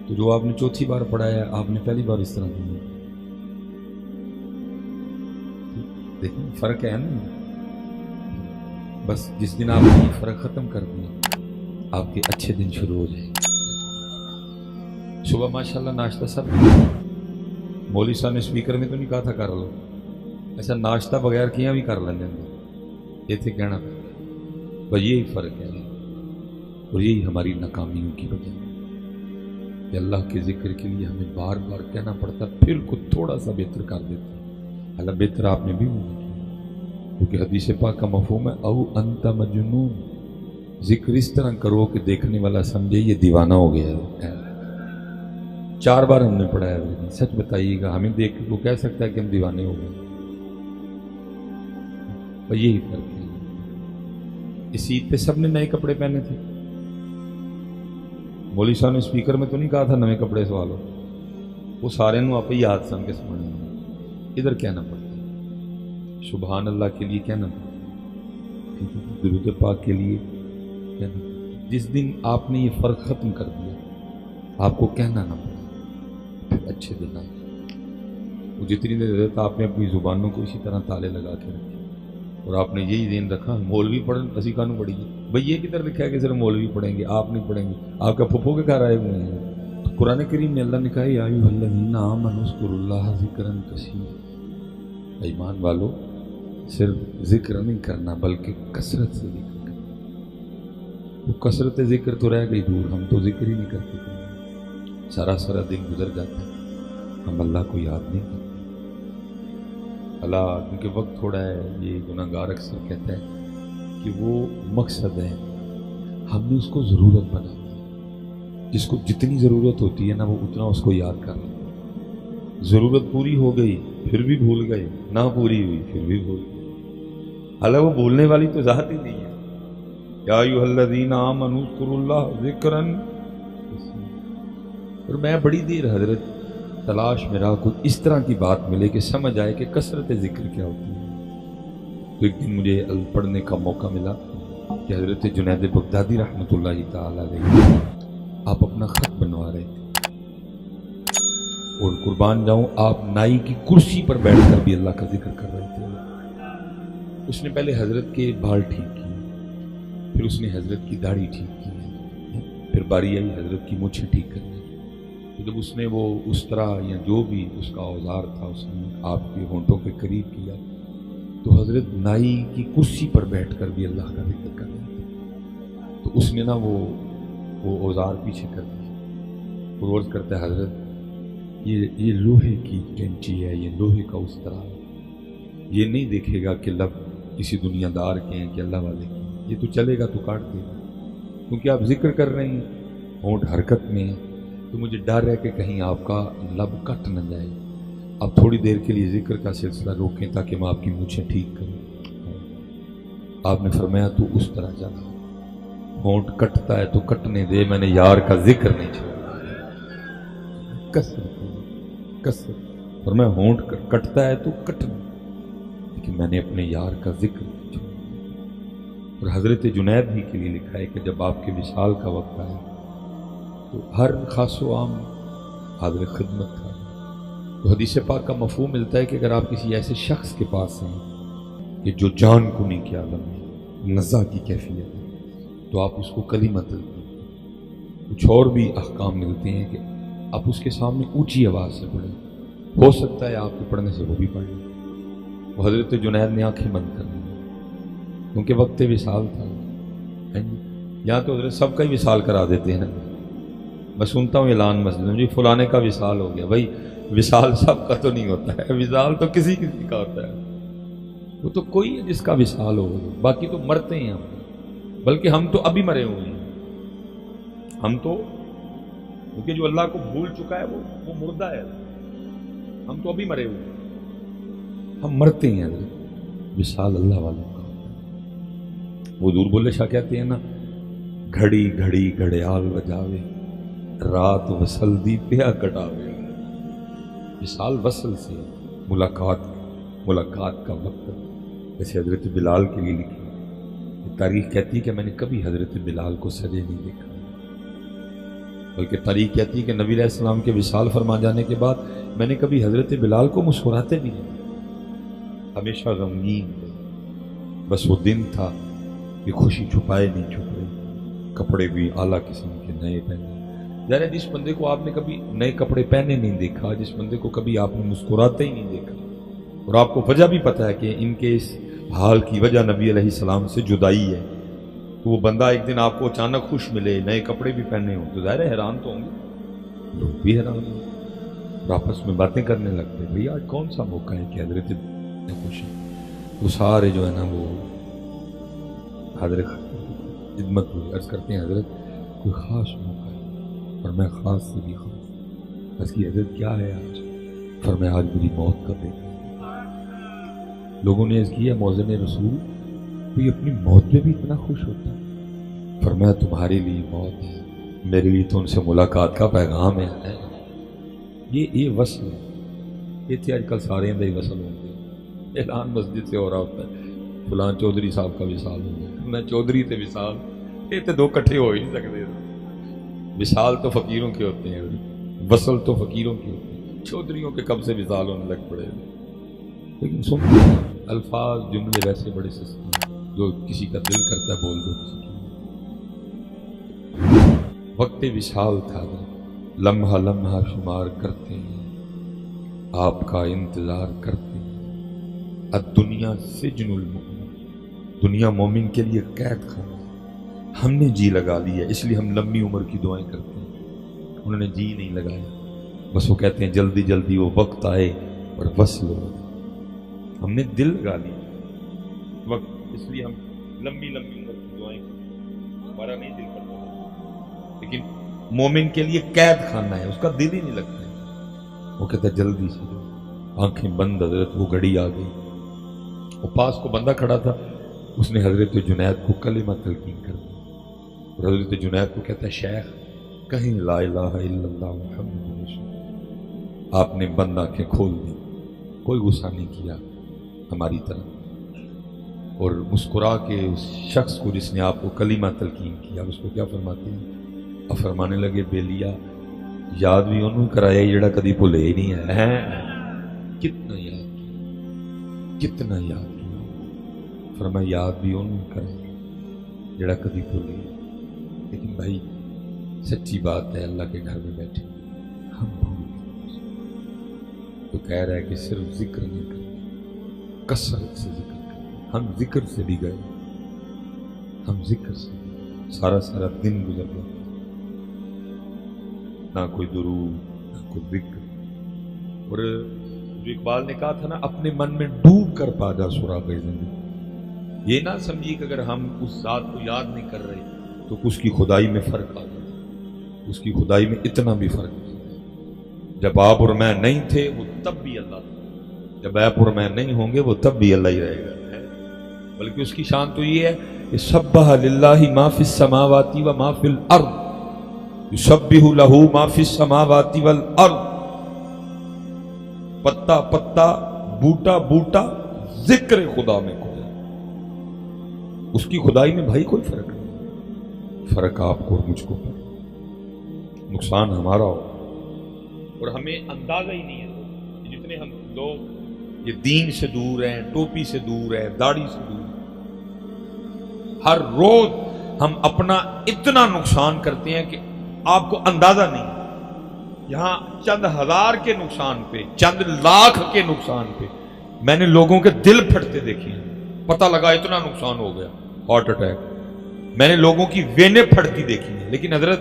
تو جو آپ نے چوتھی بار پڑھا ہے آپ نے پہلی بار اس طرح پڑھا. دیکھیں فرق ہے نا. بس جس دن آپ نے یہ فرق ختم کر دیا آپ کے اچھے دن شروع ہو جائیں. صبح ماشاءاللہ ناشتہ سب مولوی صاحب نے اسپیکر میں تو نہیں کہا تھا کر لو. ایسا ناشتہ بغیر کیا بھی کر لیں یہ تھے کہنا. بس یہی فرق ہے اور یہی ہماری ناکامیوں کی وجہ ہے کہ اللہ کے ذکر کے لیے ہمیں بار بار کہنا پڑتا پھر کو تھوڑا سا بہتر کر دیتا. اللہ بہتر آپ نے بھی ہونا کیا کیونکہ حدیث پاک کا مفہوم ہے او انت مجنون. ذکر اس طرح کرو کہ دیکھنے والا سمجھے یہ دیوانہ ہو گیا ہے. 4 بار ہم نے پڑھا ہے. سچ بتائیے گا ہمیں دیکھ کے وہ کہہ سکتا ہے کہ ہم دیوانے ہو گئے. اور یہی فرق ہے. اس عید پہ سب نے نئے کپڑے پہنے تھے. مولوی صاحب نے اسپیکر میں تو نہیں کہا تھا نئے کپڑے سوالو. وہ سارے نو آپ یاد سن کے سمجھیں. ادھر کہنا پڑتا سبحان اللہ کے لیے کہنا پڑتا, درود پاک کے لیے کہنا پڑتا. جس دن آپ نے یہ فرق ختم کر دیا آپ کو کہنا نہ پڑا پھر اچھے دن آئے. وہ جتنی دیر رہتا آپ نے اپنی زبانوں کو اسی طرح تالے لگا کے رکھے اور آپ نے یہی دین رکھا مولوی پڑھیں اسی کانو پڑھی گی. بھئی یہ کدھر لکھا ہے کہ صرف مولوی پڑھیں گے آپ نہیں پڑھیں گے. آپ کا پھپھو کے گھر آئے ہوئے ہیں. تو قرآن کریم میں اللہ نے کہا یا ایھا الذین آمنوا اذکروا اللہ ذکرا کثیرا. ایمان والو صرف ذکر نہیں کرنا بلکہ کثرت سے ذکر کرنا. وہ کثرت ذکر تو رہ گئی دور. ہم تو ذکر ہی نہیں کرتے. سارا دن گزر جاتا ہے ہم اللہ کو یاد نہیں کرتے. اللہ کیونکہ وقت تھوڑا ہے. یہ گناہگار اکثر کہتا ہے کہ وہ مقصد ہے ہم نے اس کو ضرورت بنا دی. جس کو جتنی ضرورت ہوتی ہے نا وہ اتنا اس کو یاد کر لیں. ضرورت پوری ہو گئی پھر بھی بھول گئے, نہ پوری ہوئی پھر بھی بھول گئے. حالانکہ وہ بھولنے والی تو ذات ہی نہیں ہے. یا ایھا الذین آمنوا اذکروا اللہ ذکرا. اور میں بڑی دیر حضرت تلاش میرا کوئی اس طرح کی بات ملے کہ سمجھ آئے کہ کثرت ذکر کیا ہوتی ہے. تو ایک دن مجھے پڑھنے کا موقع ملا کہ حضرت جنید بغدادی رحمۃ اللہ تعالی علیہ آپ اپنا خط بنوا رہے تھے اور قربان جاؤں آپ نائی کی کرسی پر بیٹھ کر بھی اللہ کا ذکر کر رہے تھے. اس نے پہلے حضرت کے بال ٹھیک کیے, پھر اس نے حضرت کی داڑھی ٹھیک کی, پھر باری آئی حضرت کی مونچھیں ٹھیک کرنے. جب اس نے وہ اس طرح یا جو بھی اس کا اوزار تھا اس نے آپ کے ہونٹوں کے قریب کیا تو حضرت نائی کی کرسی پر بیٹھ کر بھی اللہ کا ذکر کر رہے تھے. تو اس نے نا وہ اوزار پیچھے کر دیا اور عرض کرتا ہے حضرت یہ لوہے کی کینچی ہے, یہ لوہے کا اس طرح ہے. یہ نہیں دیکھے گا کہ لب کسی دنیا دار کے ہیں کہ اللہ والے کے ہیں. یہ تو چلے گا تو کاٹ دے گا. کیونکہ آپ ذکر کر رہے ہیں ہونٹ حرکت میں ہیں تو مجھے ڈر ہے کہ کہیں آپ کا لب کٹ نہ جائے. آپ تھوڑی دیر کے لیے ذکر کا سلسلہ روکیں تاکہ میں آپ کی مونچھیں ٹھیک کروں. آپ نے فرمایا تو اس طرح جانا, ہونٹ کٹتا ہے تو کٹنے دے, میں نے یار کا ذکر نہیں چھوڑا. کسر فرمایا ہونٹ کٹتا ہے تو کٹنا لیکن میں نے اپنے یار کا ذکر نہیں چھوڑا. اور حضرت جنید ہی کے لیے لکھا ہے کہ جب آپ کے وصال کا وقت آیا تو ہر خاص و عام حاضر خدمت تھا. تو حدیث پاک کا مفہوم ملتا ہے کہ اگر آپ کسی ایسے شخص کے پاس ہیں کہ جو جان کو نہیں کیا عالم ہے, نزا کی کیفیت ہے, تو آپ اس کو کلمہ دیں. کچھ اور بھی احکام ملتے ہیں کہ آپ اس کے سامنے اونچی آواز سے پڑھیں. ہو سکتا ہے آپ کے پڑھنے سے وہ بھی پڑھ لیں. وہ حضرت جنید نے آنکھیں بند کر لی کیونکہ وقت وصال تھا. یہاں تو حضرت سب کا ہی وصال کرا دیتے ہیں نا. میں سنتا ہوں اعلان مسجد میں جی فلانے کا وصال ہو گیا. بھائی وصال سب کا تو نہیں ہوتا ہے, وصال تو کسی کا ہوتا ہے. وہ تو کوئی ہے جس کا وصال ہو, باقی تو مرتے ہیں ہم. بلکہ ہم تو ابھی مرے ہوئے ہیں. ہم تو کیونکہ جو اللہ کو بھول چکا ہے وہ مردہ ہے. ہم تو ابھی مرے ہوئے ہیں. ہم مرتے ہیں. وصال اللہ والوں کا. وہ دور بولے شاہ کہتے ہیں نا, گھڑی گھڑی گھڑیال بجاوے رات وصل دی پیا کٹاوے. وصال وصل سے ملاقات کا وقت. جیسے حضرت بلال کے لیے لکھی تاریخ کہتی ہے کہ میں نے کبھی حضرت بلال کو سجے نہیں دیکھا. بلکہ تاریخ کہتی ہے کہ نبی علیہ السلام کے وصال فرما جانے کے بعد میں نے کبھی حضرت بلال کو مسکراتے بھی نہیں، ہمیشہ غمگین تھے۔ بس وہ دن تھا کہ خوشی چھپائے نہیں چھپ رہی، کپڑے بھی اعلیٰ قسم کے نئے پہنے۔ یعنی جس بندے کو آپ نے کبھی نئے کپڑے پہنے نہیں دیکھا، جس بندے کو کبھی آپ نے مسکراتے ہی نہیں دیکھا، اور آپ کو وجہ بھی پتہ ہے کہ ان کے اس حال کی وجہ نبی علیہ السلام سے جدائی ہے، تو وہ بندہ ایک دن آپ کو اچانک خوش ملے، نئے کپڑے بھی پہنے ہوں، تو ظاہر ہے حیران تو ہوں گے، لوگ بھی حیران ہوں، اور آپس میں باتیں کرنے لگتے ہیں بھئی آج کون سا موقع ہے کہ حضرت خوش ہے۔ وہ سارے جو ہے نا وہ حضرت خدمت ہوئی، عرض کرتے ہیں حضرت کوئی خاص موقع ہے؟ فرمایا خاص سے بھی خاص۔ عرض کی حضرت کیا ہے آج؟ فرمایا آج میری موت کا دن۔ لوگوں نے عرض کیا مؤذن رسول کوئی اپنی موت پہ بھی اتنا خوش ہوتا ہے؟ فرمایا تمہارے لیے موت ہے، میرے لیے تو ان سے ملاقات کا پیغام ہے۔ یہ وصل ہے، یہ تھے آج کل سارے اندر ہی وصل ہوں گے، اعلان مسجد سے ہو رہا ہوتا ہے فلاں چودھری صاحب کا وصال ہو گیا، میں چودھری تے وصال، یہ تو دو کٹھے ہو ہی نہیں سکتے۔ وصال تو فقیروں کے ہوتے ہیں، وصل تو فقیروں کے ہوتے ہیں، چودھریوں کے کب سے وصال ہونے لگ پڑے۔ لیکن سن الفاظ جملے ویسے بڑے سستے ہیں، جو کسی کا دل کرتا ہے بول دو کسی کی۔ وقت وصال تھا، لمحہ لمحہ شمار کرتے ہیں، آپ کا انتظار کرتے ہیں۔ الدنیا سجن المؤمن، دنیا مومن کے لیے قید خانہ۔ ہم نے جی لگا لیا، اس لیے ہم لمبی عمر کی دعائیں کرتے ہیں، انہوں نے جی نہیں لگایا، بس وہ کہتے ہیں جلدی جلدی وہ وقت آئے اور وصل ہو۔ ہم نے دل لگا لیا وقت، اس لیے ہم لمبی لمبی عمر کی دعائیں کرتے ہیں، ہمارا نہیں دل کرتا، لیکن مومن کے لیے قید خانہ ہے، اس کا دل ہی نہیں لگتا ہے۔ وہ کہتا ہے جلدی سے، آنکھیں بند، حضرت وہ گھڑی آ گئی، وہ پاس کو بندہ کھڑا تھا، اس نے حضرت جنید کو کلمہ تلقین کر دیا، اور حضرت جنید کو کہتا ہے شیخ کہیں لا الہ الا اللہ محمد رسول اللہ۔ آپ نے بند آنکھیں کھول دی، کوئی غصہ نہیں کیا ہماری طرف، اور مسکرا کے اس شخص کو جس نے آپ کو کلمہ تلقین کیا اس کو کیا فرماتے ہیں؟ اب فرمانے لگے بیلیا یاد بھی انہوں کرایا جڑا کدی بھولے ہی نہیں ہے، کتنا یاد کیا، کتنا یاد کیا۔ فرمایا یاد بھی انہوں کرایا جڑا کدی بھولے۔ لیکن بھائی سچی بات ہے، اللہ کے گھر میں بیٹھے ہم بھول گئے، تو کہہ رہا ہے کہ صرف ذکر نہیں کرنا، کثرت سے ذکر کرنا۔ ہم ذکر سے بھی گئے، ہم ذکر سے سارا سارا دن گزر گیا، نہ کوئی درود نہ کوئی ذکر۔ اور جو اقبال نے کہا تھا نا اپنے من میں ڈوب کر پا جا سراغ زندگی، یہ نہ سمجھیے کہ اگر ہم اس ذات کو یاد نہیں کر رہے تو اس کی خدائی میں فرق آ جائے، اس کی خدائی میں اتنا بھی فرق نہیں۔ جب آپ اور میں نہیں تھے وہ تب بھی اللہ تھا، جب آپ اور میں نہیں ہوں گے وہ تب بھی اللہ ہی رہے گا۔ بلکہ اس کی شان تو یہ ہے کہ سبح للہ ما فی السماوات و ما فی الارض، یسبح لہ ما فی السماوات والارض۔ پتا پتا بوٹا بوٹا ذکر خدا میں کھویا، اس کی خدائی میں بھائی کوئی فرق نہیں، فرق آپ کو اور مجھ کو پر، نقصان ہمارا ہو اور ہمیں اندازہ ہی نہیں ہے۔ جتنے ہم لوگ یہ دین سے دور ہیں، ٹوپی سے دور ہیں، داڑھی سے دور ہیں، ہر روز ہم اپنا اتنا نقصان کرتے ہیں کہ آپ کو اندازہ نہیں۔ یہاں چند ہزار کے نقصان پہ، چند لاکھ کے نقصان پہ میں نے لوگوں کے دل پھٹتے دیکھے ہیں، پتہ لگا اتنا نقصان ہو گیا، ہارٹ اٹیک۔ میں نے لوگوں کی وینیں پھٹتی دیکھی ہیں، لیکن حضرت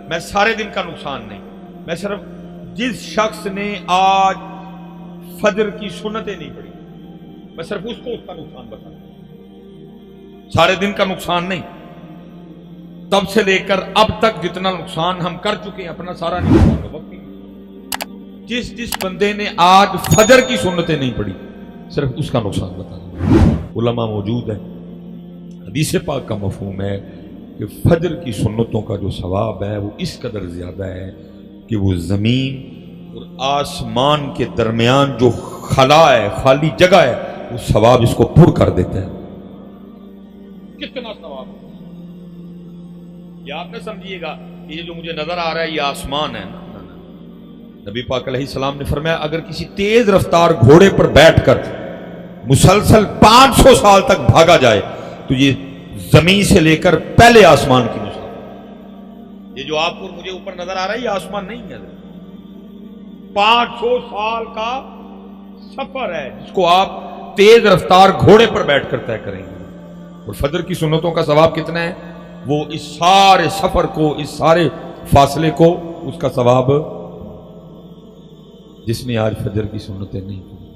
میں سارے دن کا نقصان نہیں، میں صرف جس شخص نے آج فجر کی سنتیں نہیں پڑھی میں صرف اس کو اس کا نقصان بتا رہا ہوں، سارے دن کا نقصان نہیں۔ تب سے لے کر اب تک جتنا نقصان ہم کر چکے ہیں اپنا سارا نقصان کا وقت نہیں۔ جس بندے نے آج فجر کی سنتیں نہیں پڑھی صرف اس کا نقصان بتا رہا ہوں۔ علماء موجود ہیں، حدیث پاک کا مفہوم ہے کہ فجر کی سنتوں کا جو ثواب ہے وہ اس قدر زیادہ ہے کہ وہ زمین اور آسمان کے درمیان جو خلا ہے، خالی جگہ ہے، وہ ثواب اس کو پر کر دیتا ہے۔ کتنا ثواب! یہ آپ نہ سمجھیے گا یہ جو مجھے نظر آ رہا ہے یہ آسمان ہے نا، نبی پاک علیہ السلام نے فرمایا اگر کسی تیز رفتار گھوڑے پر بیٹھ کر مسلسل 500 سال تک بھاگا جائے تو یہ زمین سے لے کر پہلے آسمان کی مسافت، یہ جو آپ کو مجھے اوپر نظر آ رہا ہے یہ آسمان نہیں ہے، 500 سال کا سفر ہے جس کو آپ تیز رفتار گھوڑے پر بیٹھ کر طے کریں گے۔ اور فجر کی سنتوں کا ثواب کتنا ہے؟ وہ اس سارے سفر کو، اس سارے فاصلے کو، اس کا ثواب جس نے آج فجر کی سنتیں نہیں پڑھی،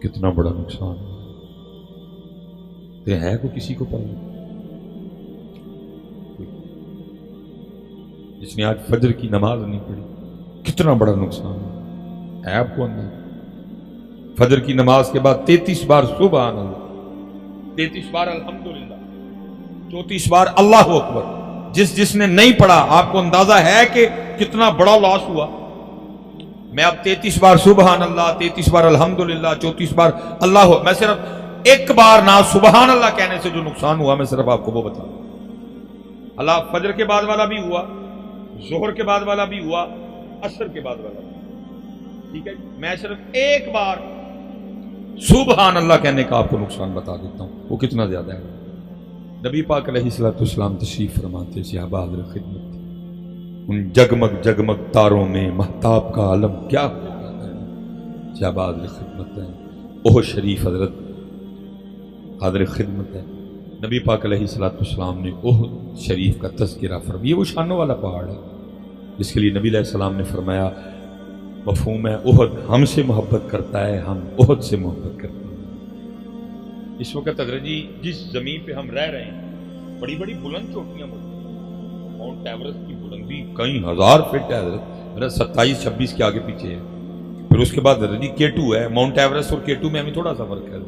کتنا بڑا نقصان ہے کو کسی کو پڑھا؟ جس نے آج فجر کی نماز نہیں پڑھی کتنا بڑا نقصان ہے آپ کو اندر۔ فجر کی نماز کے بعد 33 بار سبحان اللہ، 33 بار الحمدللہ، 34 بار اللہ اکبر، جس نے نہیں پڑھا آپ کو اندازہ ہے کہ کتنا بڑا لاس ہوا۔ میں اب 33 بار سبحان اللہ، 33 بار الحمدللہ، 34 بار اللہ، میں صرف ایک بار نہ سبحان اللہ کہنے سے جو نقصان ہوا میں صرف آپ کو وہ بتا دوں۔ اللہ فجر کے بعد والا بھی ہوا، ظہر کے بعد والا بھی ہوا، عصر کے بعد والا بھی، ٹھیک ہے، میں صرف ایک بار سبحان اللہ کہنے کا آپ کو نقصان بتا دیتا ہوں وہ کتنا زیادہ ہے۔ نبی پاک علیہ الصلوۃ والسلام تشریف فرماتے، صحابہ حاضر خدمت، ان جگمگ جگمگ تاروں میں مہتاب کا عالم کیا ہوگا؟ صحابہ حاضر خدمت ہے، احد شریف حضرت حاضر خدمت ہے۔ نبی پاک علیہ الصلوۃ والسلام نے احد شریف کا تذکرہ فرمایا، یہ وہ شانوں والا پہاڑ ہے جس کے لیے نبی علیہ السلام نے فرمایا مفہوم ہے احد ہم سے محبت کرتا ہے، ہم احد سے محبت کرتے ہیں۔ اس وقت حضرت جی جس زمین پہ ہم رہ رہے ہیں بڑی بڑی بلند چوٹیاں موجود ہیں، ماؤنٹ ایورسٹ کی بلندی کئی ہزار فٹ ہے حضرت، 27-26 کے آگے پیچھے ہے۔ پھر اس کے بعد حضرت جی K2 ہے، ماؤنٹ ایورسٹ اور K2 میں ہمیں تھوڑا سا فرق ہے۔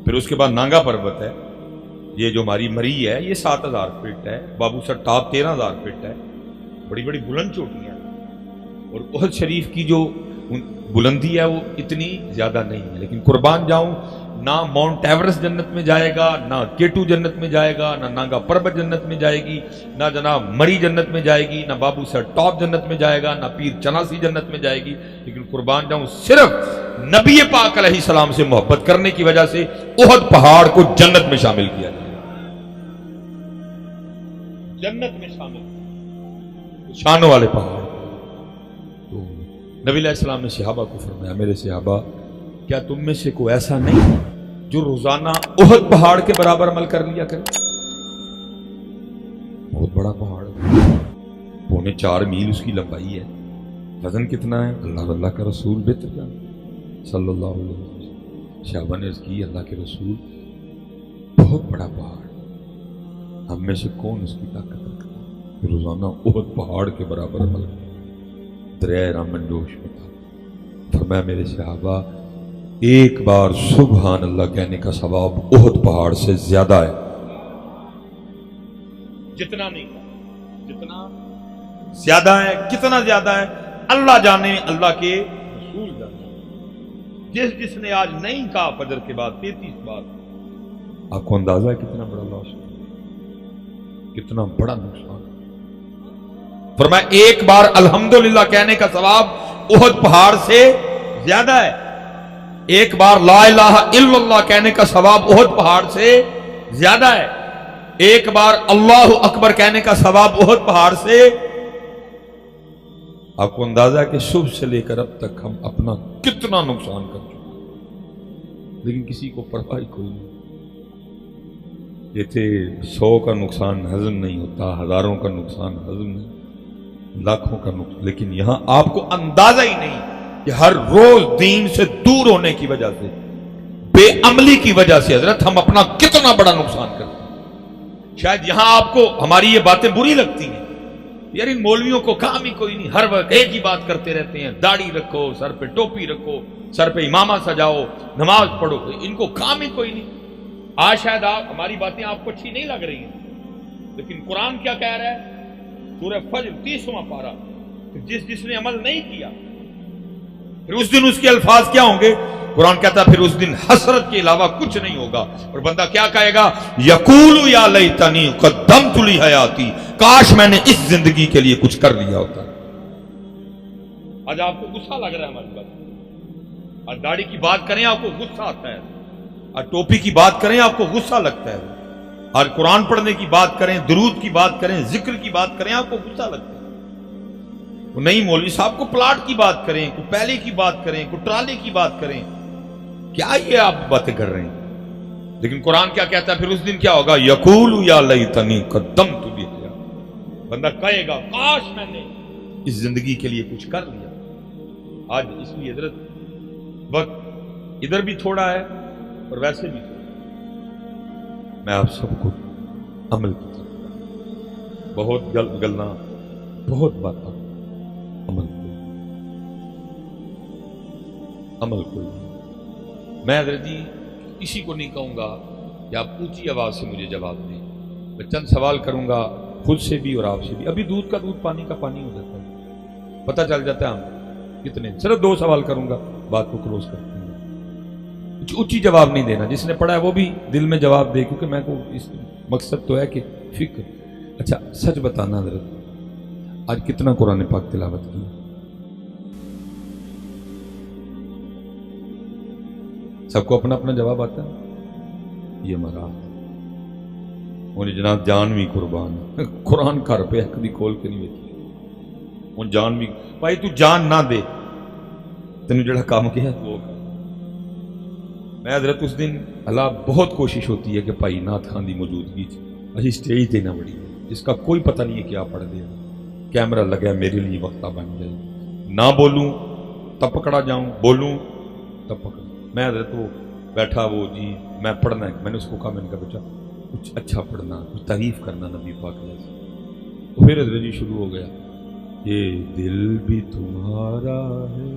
پھر اس کے بعد نانگا پروت ہے، یہ جو ہماری مری ہے یہ 7000 فٹ ہے، بابو سر ٹاپ 13000 فٹ ہے، بڑی بڑی بلند چوٹیاں ہیں۔ اور احد شریف کی جو بلندی ہے وہ اتنی زیادہ نہیں ہے، لیکن قربان جاؤں نہ ماؤنٹ ایورسٹ جنت میں جائے گا، نہ K2 جنت میں جائے گا، نہ نانگا پربت جنت میں جائے گی، نہ جناب مری جنت میں جائے گی، نہ بابو سر ٹاپ جنت میں جائے گا، نہ پیر چناسی جنت میں جائے گی، لیکن قربان جاؤں صرف نبی پاک علیہ السلام سے محبت کرنے کی وجہ سے احد پہاڑ کو جنت میں شامل کیا جائے، جنت میں شامل، شانوں والے پہاڑ۔ تو نبی علیہ السلام نے صحابہ کو فرمایا میرے صحابہ کیا تم میں سے کوئی ایسا نہیں جو روزانہ احد پہاڑ کے برابر عمل کر لیا کرے؟ بہت بڑا پہاڑ، 4.25 میل اس کی لمبائی ہے، وزن کتنا ہے اللہ کا رسول بہتر جانے صلی اللہ علیہ وسلم۔ صحابہ نے عرض کی اللہ کے رسول بہت بڑا پہاڑ، ہم میں سے کون اس کی طاقت رکھتا ہے روزانہ احد پہاڑ کے برابر عمل کرے؟ دریائے رامن جوش میں تھا۔ فرمایا میرے صحابہ ایک بار سبحان اللہ کہنے کا ثواب احد پہاڑ سے زیادہ ہے، جتنا نہیں جتنا زیادہ ہے، کتنا زیادہ ہے اللہ جانے، اللہ کے رسول جانے۔ جس نے آج نہیں کہا فجر کے بعد 33 بار، آپ کو اندازہ ہے کتنا بڑا لاس، کتنا بڑا نقصان۔ فرمایا ایک بار الحمدللہ کہنے کا ثواب احد پہاڑ سے زیادہ ہے، ایک بار لا الہ الا اللہ کہنے کا ثواب احد پہاڑ سے زیادہ ہے، ایک بار اللہ اکبر کہنے کا ثواب احد پہاڑ سے۔ آپ کو اندازہ ہے کہ صبح سے لے کر اب تک ہم اپنا کتنا نقصان کر چکے ہیں، لیکن کسی کو پرواہ کوئی نہیں۔ جیسے 100 کا نقصان ہضم نہیں ہوتا، ہزاروں کا نقصان ہضم نہیں، لاکھوں کا نقصان، لیکن یہاں آپ کو اندازہ ہی نہیں کہ ہر روز دین سے دور ہونے کی وجہ سے، بے عملی کی وجہ سے حضرت ہم اپنا کتنا بڑا نقصان کرتے ہیں۔ شاید یہاں آپ کو ہماری یہ باتیں بری لگتی ہیں، یار ان مولویوں کو کام ہی کوئی نہیں، ہر وقت ایک ہی بات کرتے رہتے ہیں، داڑھی رکھو، سر پہ ٹوپی رکھو، سر پہ امامہ سجاؤ، نماز پڑھو، ان کو کام ہی کوئی نہیں۔ آج شاید ہماری باتیں آپ کو اچھی نہیں لگ رہی ہیں، لیکن قرآن کیا کہہ رہا ہے؟ سورہ فجر 30واں پارہ، جس نے عمل نہیں کیا پھر اس دن اس کے الفاظ کیا ہوں گے؟ قرآن کہتا ہے پھر اس دن حسرت کے علاوہ کچھ نہیں ہوگا، اور بندہ کیا کہے گا؟ یقول یا لیتنی قدمت لی حیاتی، کاش میں نے اس زندگی کے لیے کچھ کر لیا ہوتا۔ آج آپ کو غصہ لگ رہا ہے ہماری بات، آج داڑھی کی بات کریں آپ کو غصہ آتا ہے، آج ٹوپی کی بات کریں آپ کو غصہ لگتا ہے، آج قرآن پڑھنے کی بات کریں، درود کی بات کریں، ذکر کی بات کریں آپ کو غصہ لگتا ہے۔ وہ نہیں مولوی صاحب کو پلاٹ کی بات کریں، کو پہلے کی بات کریں، کو ٹرالے کی بات کریں، کیا یہ آپ باتیں کر رہے ہیں؟ لیکن قرآن کیا کہتا ہے پھر اس دن کیا ہوگا؟ یقول یا لیتنی قدمت لحیا، بندہ کہے گا کاش میں نے اس زندگی کے لیے کچھ کر لیا۔ آج اس لیے حضرت وقت ادھر بھی تھوڑا ہے اور ویسے بھی تھوڑا، میں آپ سب کو عمل کی طرف، بہت گلنا، بہت باتیں، عمل کوئی۔ میں حضرت جی کسی کو نہیں کہوں گا کہ آپ اونچی آواز سے مجھے جواب دیں، میں چند سوال کروں گا خود سے بھی اور آپ سے بھی، ابھی دودھ کا دودھ پانی کا پانی ہو جاتا ہے، پتہ چل جاتا ہے ہم کتنے، صرف 2 سوال کروں گا بات کو کلوز کرتے ہیں۔ کچھ اونچی جواب نہیں دینا، جس نے پڑھا ہے وہ بھی دل میں جواب دے، کیونکہ میں کو اس مقصد تو ہے کہ فکر۔ اچھا سچ بتانا حضرت آج کتنا قرآن پاک تلاوت کی؟ سب کو اپنا اپنا جواب آتا ہے؟ یہ ہمارا انہیں جناب جان بھی قربان قرآن گھر پہ کبھی کھول کے نہیں بیٹھی، ان جان بھی بھائی تو جان نہ دے، تینوں جڑا کام کیا وہ کر۔ میں حضرت اس دن اللہ بہت کوشش ہوتی ہے کہ بھائی نعت خان دی موجودگی اچھی سٹیج دینا بڑی ہے، جس کا کوئی پتہ نہیں ہے کیا پڑھ دیا، کیمرہ لگا میرے لیے وقتہ بن جائے، نہ بولوں تب پکڑا جاؤں، بولوں تب پکڑا۔ میں حضرت وہ بیٹھا وہ جی میں پڑھنا ہے، میں نے اس کو کہا، میں نے کہا بیٹا کچھ اچھا پڑھنا، کچھ تعریف کرنا نبی پاک علیہ السلام۔ تو پھر حضرت جی شروع ہو گیا، یہ دل بھی تمہارا ہے،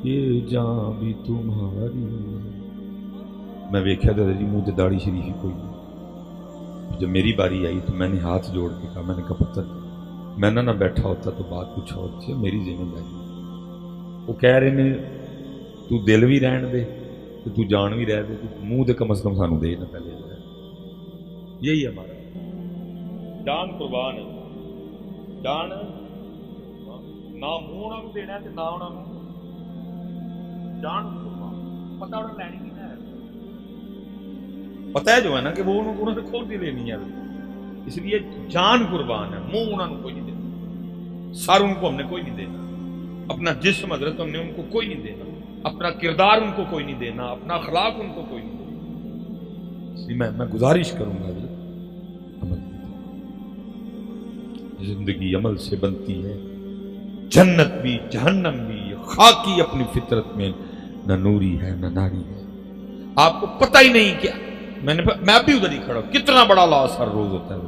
یہ جان بھی تمہاری ہے۔ میں ویکھیا تو حضرت جی منہ تے داڑھی شریف ہی کوئی نہیں۔ جب میری باری آئی تو میں نے ہاتھ جوڑ کے کہا، میں نے کہا پتر میں نہ بیٹھا ہوتا تو بات کچھ اور تھی، میری ذمہ داری۔ وہ کہہ رہے نے تو دل بھی رہن دے تو جان بھی رہ دے، تو منہ دے کم از کم سانو دے نہ پہلے۔ یہی ہمارا جان قربان ہے، جان نہ منہ انہوں دینا ہے نہ انہوں جان قربان، پتہ انہوں نے لینی نہیں ہے، پتہ ہے جو ہے نا کہ وہ انہوں نے کھول دی لینی ہے، اس لیے جان قربان ہے، منہ انہوں نے کوئی نہیں دینا، سر ان کو ہم نے کوئی نہیں دینا، اپنا جسم حضرت ہم نے ان کو کوئی نہیں دینا، اپنا کردار ان کو کوئی نہیں دینا، اپنا اخلاق ان کو کوئی نہیں دینا۔ اس لیے میں گزارش کروں گا حضرت عمل، زندگی عمل سے بنتی ہے، جنت بھی جہنم بھی، خاکی اپنی فطرت میں نہ نوری ہے نہ ناری ہے۔ آپ کو پتہ ہی نہیں کیا، میں بھی ادھر ہی کھڑا ہوں، کتنا بڑا لاس ہر روز ہوتا ہے۔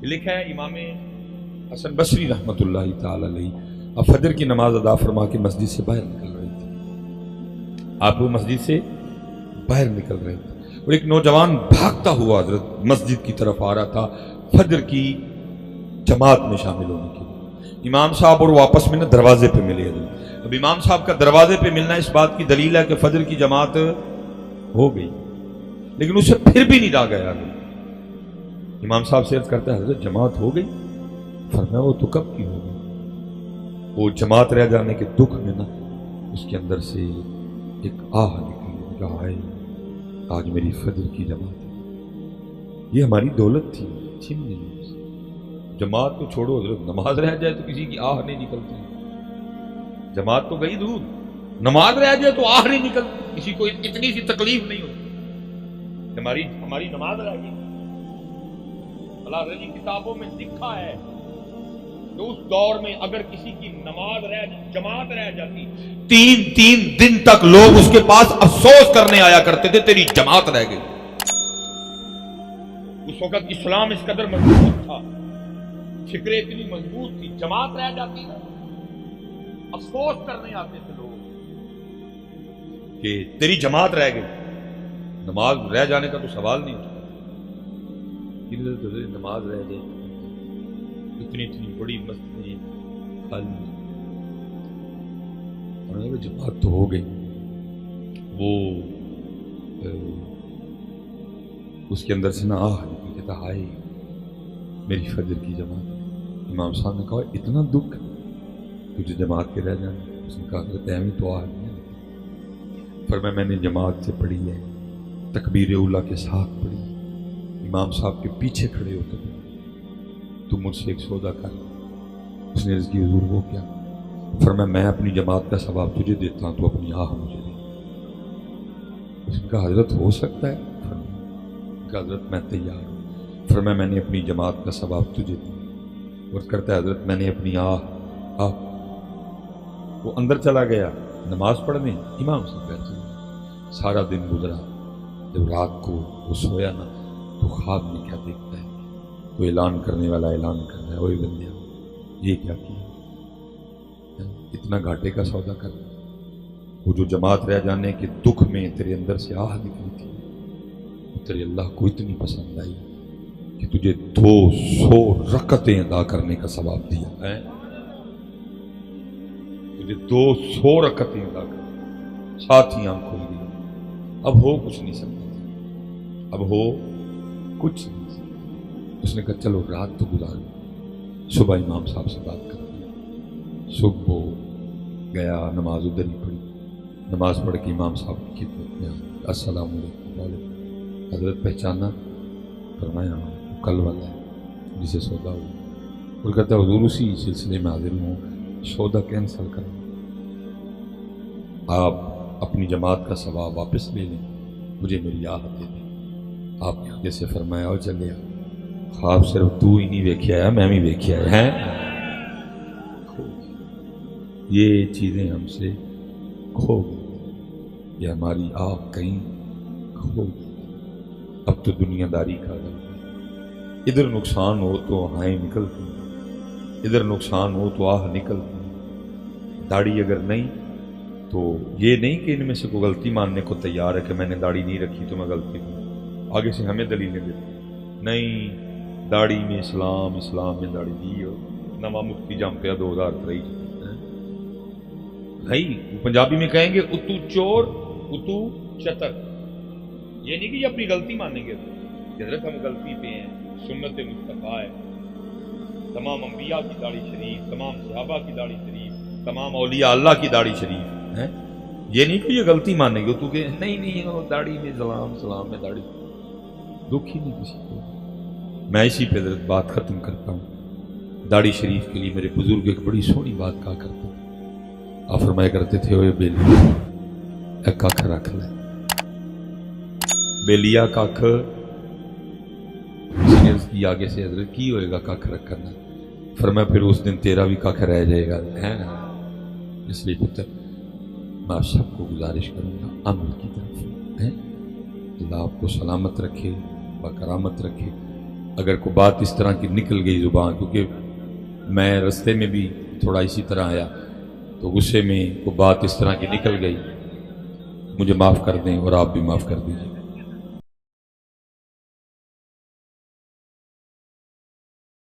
یہ لکھا ہے امام حسن بصری رحمۃ اللہ تعالی علیہ، اب فجر کی نماز ادا فرما کے مسجد سے باہر نکل رہے تھے، آپ وہ مسجد سے باہر نکل رہے تھے اور ایک نوجوان بھاگتا ہوا حضرت مسجد کی طرف آ رہا تھا فجر کی جماعت میں شامل ہونے کے لیے۔ امام صاحب اور واپس میں دروازے پہ ملے حضرت۔ اب امام صاحب کا دروازے پہ ملنا اس بات کی دلیل ہے کہ فجر کی جماعت ہو گئی، لیکن اسے پھر بھی نہیں جا گیا حضرت۔ امام صاحب سے عرض کرتا ہے حضرت جماعت ہو گئی؟ فرمایا وہ تو کب کی ہو گئی۔ وہ جماعت رہ جانے کے دکھ میں نا اس کے اندر سے ایک آہ نکلی، کہا ہے آج میری فجر کی جماعت ہے، یہ ہماری دولت تھی، چھین نہیں۔ جماعت کو چھوڑو حضرت، نماز رہ جائے تو کسی کی آہ نہیں نکلتی، جماعت تو گئی دور، نماز رہ جائے تو آہ نہیں نکلتی، کسی کو اتنی سی تکلیف نہیں ہوتی، ہماری نماز رہ گئی۔ اللہ رضی کتابوں میں لکھا ہے کہ اس دور میں اگر کسی کی نماز جماعت رہ جاتی، 3 دن تک لوگ اس کے پاس افسوس کرنے آیا کرتے تھے تیری جماعت رہ گئی۔ اس وقت اسلام اس قدر مضبوط تھا، فکریں اتنی مضبوط تھی، جماعت رہ جاتی نا افسوس کرنے آتے تھے لوگ کہ تیری جماعت رہ گئی۔ نماز رہ جانے کا تو سوال نہیں اٹھتا، نماز رہ جائے، اتنی بڑی مسجد خالی، جماعت تو ہو گئی۔ وہ اس کے اندر سے نہ آہ نکل کہتا ہائے میری فجر کی جماعت. امام صاحب نے کہا اتنا دکھ تجھے جماعت کے رہ جانا. اس نے کہا حضرت ایویں تو آ رہی ہے. فرمایا میں نے جماعت سے پڑھی ہے, تکبیر اولیٰ کے ساتھ پڑھی, امام صاحب کے پیچھے کھڑے ہوتے تھے. تو مجھ سے ایک سودا کر. اس نے عرض کی حضور وہ کیا؟ فرمایا میں اپنی جماعت کا ثواب تجھے دیتا ہوں, تو اپنی آہ مجھے دے. اس نے کہا حضرت ہو سکتا ہے؟ فرمایا کہ حضرت میں تیار ہوں. فرمایا میں نے اپنی جماعت کا ثواب تجھے دیا. اور کرتا ہے حضرت میں نے اپنی آہ. وہ اندر چلا گیا نماز پڑھنے. امام سے بیٹھے سارا دن گزرا. جب رات کو وہ سویا نا تو خواب میں کیا دیکھتا ہے, تو اعلان کرنے والا اعلان کر رہا ہے اوے بندیا یہ کیا کیا, اتنا گھاٹے کا سودا کر. وہ جو جماعت رہ جانے کے دکھ میں تیرے اندر سے آہ نکلی تھی, تیرے اللہ کو اتنی پسند آئی کہ تجھے 200 رکعتیں ادا کرنے کا ثواب دیا ہے. تجھے 200 رکعتیں ادا کر, ساتھ ہی آنکھ کھول دی. اب ہو کچھ نہیں سکتا, اب ہو کچھ نہیں سکتا. اس نے کہا چلو رات تو گزارو. صبح امام صاحب سے بات کر دی. صبح گیا نماز ادھر ہی پڑھی. نماز پڑھ کے امام صاحب کی خدمت میں السلام علیکم. وعلیکم. حضرت پہچانا؟ فرمایا کل والا ہے جسے سودا ہوا. اور کہتا ہے حضور اسی سلسلے میں حاضر ہوں, سودا کینسل کریں, آپ اپنی جماعت کا ثواب واپس لے لیں, مجھے میری آہ دے دیں. آپ کے آگے سے فرمایا اور چلے آ. خواب صرف تو ہی نہیں ویکھیا ہے, میں بھی ویکھیا ہے. یہ چیزیں ہم سے کھو گئی, یہ ہماری آہ کہیں کھو گئی. اب تو دنیا داری کا غم ہے. ادھر نقصان ہو تو آہیں نکلتی, ادھر نقصان ہو تو آہ نکلتی. داڑھی اگر نہیں تو یہ نہیں کہ ان میں سے کوئی غلطی ماننے کو تیار ہے کہ میں نے داڑھی نہیں رکھی تو میں غلطی ہوں. آگے سے ہمیں دلیلیں دیتے نہیں داڑھی میں اسلام, اسلام میں داڑھی دی. ہو نواں مفتی جم پیا 2023 بھائی. پنجابی میں کہیں گے اتو چور اتو چتر. یہ نہیں کہ یہ اپنی غلطی مانیں گے کہ حضرت ہم غلطی پہ ہیں, سنت مصطفیٰ ہے. تمام انبیاء کی داڑھی شریف, تمام صحابہ کی داڑھی شریف, تمام اولیاء اللہ کی داڑھی شریف ہے. یہ نہیں کہ یہ غلطی مانیں گے تو کہ نہیں وہ داڑھی میں سلام, سلام میں داڑھی. دکھ ہی نہیں کسی کو. میں اسی پہ حضرت بات ختم کرتا ہوں. داڑھی شریف کے لیے میرے بزرگ ایک بڑی سونی بات کہا کرتے تھے. آپ فرمایا کرتے تھے اوے بیلی ایک ککھ رکھ لے. بیلیا ککھ کی آگے سے حضرت کی ہوئے گا ککھ رکھ کرنا. فرمایا پھر اس دن تیرا بھی ککھ رہ جائے گا. اس لیے پتر میں آپ سب کو گزارش کروں گا عمل کی طرف ہے. اللہ آپ کو سلامت رکھے, بکرامت رکھے. اگر کوئی بات اس طرح کی نکل گئی زبان, کیونکہ میں رستے میں بھی تھوڑا اسی طرح آیا تو غصے میں کوئی بات اس طرح کی نکل گئی, مجھے معاف کر دیں اور آپ بھی معاف کر دیجیے.